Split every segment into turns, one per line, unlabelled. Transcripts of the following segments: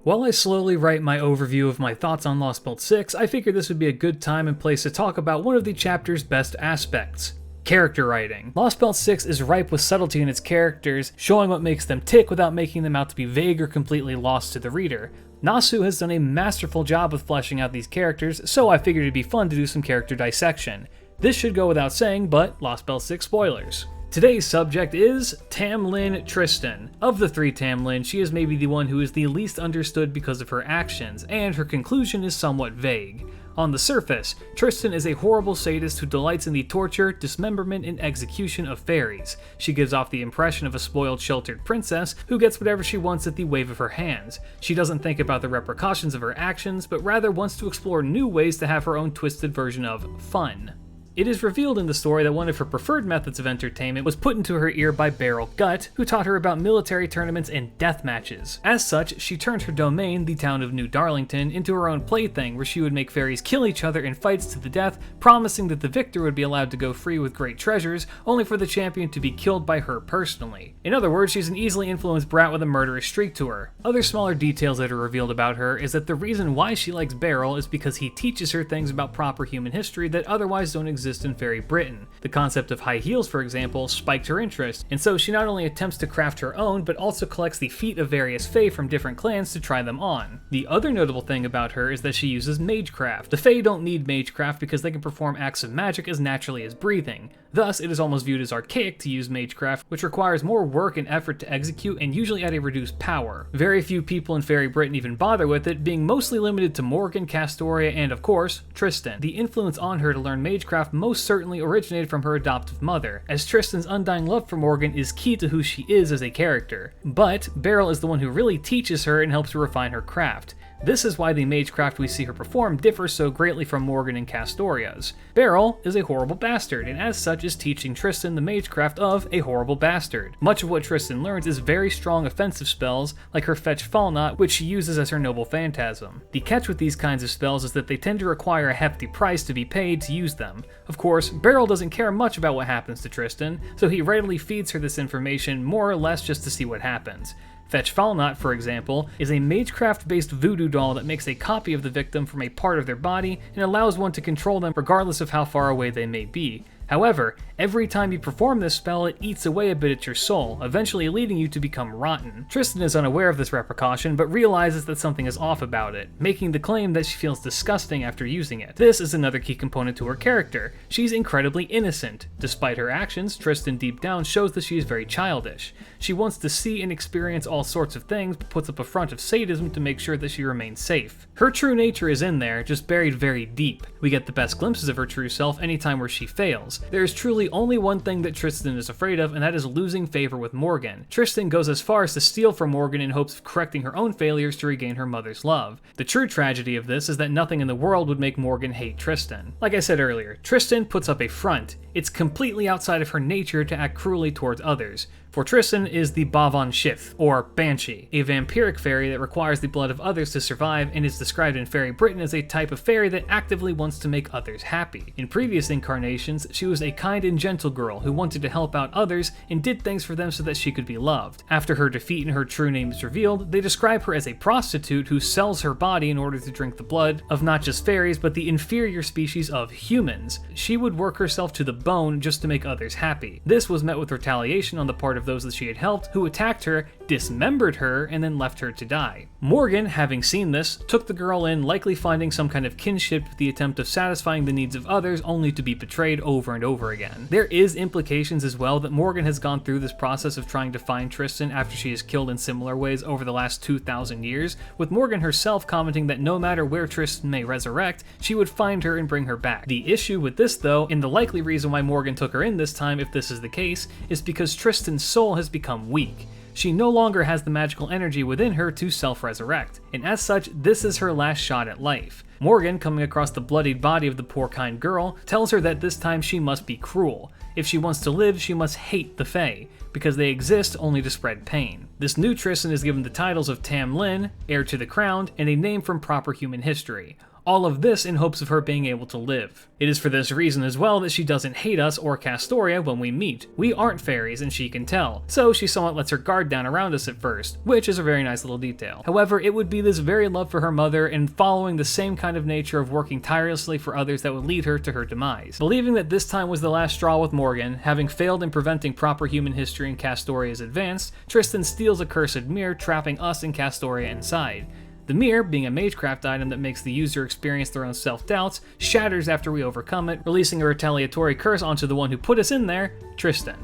While I slowly write my overview of my thoughts on Lost Belt 6, I figured this would be a good time and place to talk about one of the chapter's best aspects: character writing. Lost Belt 6 is ripe with subtlety in its characters, showing what makes them tick without making them out to be vague or completely lost to the reader. Nasu has done a masterful job with fleshing out these characters, so I figured it'd be fun to do some character dissection. This should go without saying, but Lost Belt 6 spoilers. Today's subject is Tamlin Tristan. Of the three Tamlin, she is maybe the one who is the least understood because of her actions, and her conclusion is somewhat vague. On the surface, Tristan is a horrible sadist who delights in the torture, dismemberment, and execution of fairies. She gives off the impression of a spoiled, sheltered princess who gets whatever she wants at the wave of her hands. She doesn't think about the repercussions of her actions, but rather wants to explore new ways to have her own twisted version of fun. It is revealed in the story that one of her preferred methods of entertainment was put into her ear by Beryl Gut, who taught her about military tournaments and death matches. As such, she turned her domain, the town of New Darlington, into her own plaything, where she would make fairies kill each other in fights to the death, promising that the victor would be allowed to go free with great treasures, only for the champion to be killed by her personally. In other words, she's an easily influenced brat with a murderous streak to her. Other smaller details that are revealed about her is that the reason why she likes Beryl is because he teaches her things about proper human history that otherwise don't exist in Fairy Britain. The concept of high heels, for example, spiked her interest, and so she not only attempts to craft her own, but also collects the feet of various fae from different clans to try them on. The other notable thing about her is that she uses magecraft. The fae don't need magecraft because they can perform acts of magic as naturally as breathing. Thus, it is almost viewed as archaic to use magecraft, which requires more work and effort to execute and usually at a reduced power. Very few people in Fairy Britain even bother with it, being mostly limited to Morgan, Castoria, and of course, Tristan. The influence on her to learn magecraft most certainly originated from her adoptive mother, as Tristan's undying love for Morgan is key to who she is as a character. But Beryl is the one who really teaches her and helps her refine her craft. This is why the magecraft we see her perform differs so greatly from Morgan and Castoria's. Beryl is a horrible bastard, and as such is teaching Tristan the magecraft of a horrible bastard. Much of what Tristan learns is very strong offensive spells, like her Fetch Fall Not, which she uses as her noble phantasm. The catch with these kinds of spells is that they tend to require a hefty price to be paid to use them. Of course, Beryl doesn't care much about what happens to Tristan, so he readily feeds her this information more or less just to see what happens. Fetch Fall Not, for example, is a magecraft-based voodoo doll that makes a copy of the victim from a part of their body and allows one to control them regardless of how far away they may be. However, every time you perform this spell, it eats away a bit at your soul, eventually leading you to become rotten. Tristan is unaware of this repercussion, but realizes that something is off about it, making the claim that she feels disgusting after using it. This is another key component to her character. She's incredibly innocent. Despite her actions, Tristan deep down shows that she is very childish. She wants to see and experience all sorts of things, but puts up a front of sadism to make sure that she remains safe. Her true nature is in there, just buried very deep. We get the best glimpses of her true self anytime where she fails. There is truly only one thing that Tristan is afraid of, and that is losing favor with Morgan. Tristan goes as far as to steal from Morgan in hopes of correcting her own failures to regain her mother's love. The true tragedy of this is that nothing in the world would make Morgan hate Tristan. Like I said earlier, Tristan puts up a front. It's completely outside of her nature to act cruelly towards others. For Tristan is the Bavan Shith, or Banshee, a vampiric fairy that requires the blood of others to survive and is described in Fairy Britain as a type of fairy that actively wants to make others happy. In previous incarnations, she was a kind and gentle girl who wanted to help out others and did things for them so that she could be loved. After her defeat and her true name is revealed, they describe her as a prostitute who sells her body in order to drink the blood of not just fairies, but the inferior species of humans. She would work herself to the bone just to make others happy. This was met with retaliation on the part of those that she had helped, who attacked her, dismembered her, and then left her to die. Morgan, having seen this, took the girl in, likely finding some kind of kinship with the attempt of satisfying the needs of others, only to be betrayed over and over again. There is implications as well that Morgan has gone through this process of trying to find Tristan after she is killed in similar ways over the last 2,000 years, with Morgan herself commenting that no matter where Tristan may resurrect, she would find her and bring her back. The issue with this though, and the likely reason why Morgan took her in this time if this is the case, is because Tristan's soul has become weak. She no longer has the magical energy within her to self-resurrect, and as such, this is her last shot at life. Morgan, coming across the bloodied body of the poor kind girl, tells her that this time she must be cruel. If she wants to live, she must hate the Fae, because they exist only to spread pain. This new Tristan is given the titles of Tamlin, heir to the crown, and a name from proper human history. All of this in hopes of her being able to live. It is for this reason as well that she doesn't hate us or Castoria when we meet. We aren't fairies and she can tell, so she somewhat lets her guard down around us at first, which is a very nice little detail. However, it would be this very love for her mother and following the same kind of nature of working tirelessly for others that would lead her to her demise. Believing that this time was the last straw with Morgan, having failed in preventing proper human history in Castoria's advance, Tristan steals a cursed mirror, trapping us and Castoria inside. The mirror, being a magecraft item that makes the user experience their own self-doubts, shatters after we overcome it, releasing a retaliatory curse onto the one who put us in there, Tristan.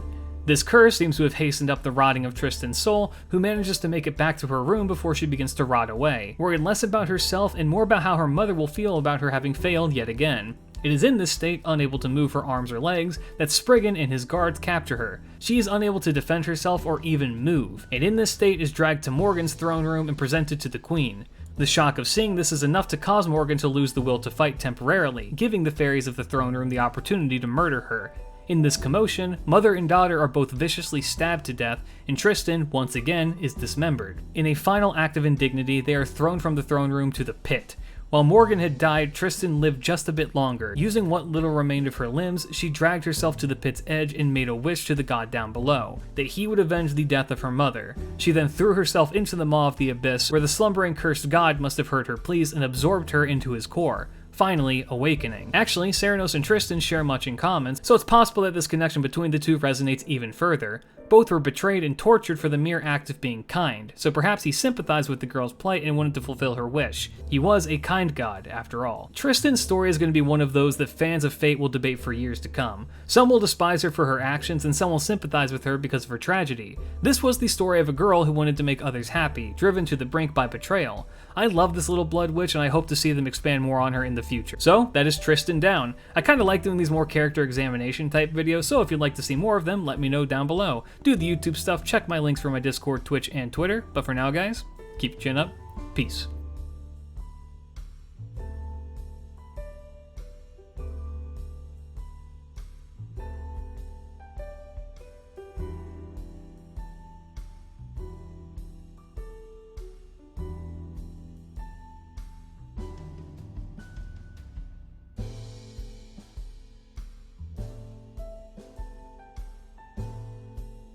This curse seems to have hastened up the rotting of Tristan's soul, who manages to make it back to her room before she begins to rot away, worried less about herself and more about how her mother will feel about her having failed yet again. It is in this state, unable to move her arms or legs, that Spriggan and his guards capture her. She is unable to defend herself or even move, and in this state is dragged to Morgan's throne room and presented to the Queen. The shock of seeing this is enough to cause Morgan to lose the will to fight temporarily, giving the fairies of the throne room the opportunity to murder her. In this commotion, mother and daughter are both viciously stabbed to death, and Tristan, once again, is dismembered. In a final act of indignity, they are thrown from the throne room to the pit. While Morgan had died, Tristan lived just a bit longer. Using what little remained of her limbs, she dragged herself to the pit's edge and made a wish to the god down below, that he would avenge the death of her mother. She then threw herself into the maw of the abyss, where the slumbering cursed god must have heard her pleas and absorbed her into his core, finally awakening. Actually, Ceranos and Tristan share much in common, so it's possible that this connection between the two resonates even further. Both were betrayed and tortured for the mere act of being kind, so perhaps he sympathized with the girl's plight and wanted to fulfill her wish. He was a kind god, after all. Tristan's story is going to be one of those that fans of Fate will debate for years to come. Some will despise her for her actions, and some will sympathize with her because of her tragedy. This was the story of a girl who wanted to make others happy, driven to the brink by betrayal. I love this little blood witch, and I hope to see them expand more on her in the future. So, that is Tristan down. I kinda like doing these more character examination type videos, so if you'd like to see more of them, let me know down below. Do the YouTube stuff, check my links for my Discord, Twitch, and Twitter. But for now, guys, keep your chin up. Peace.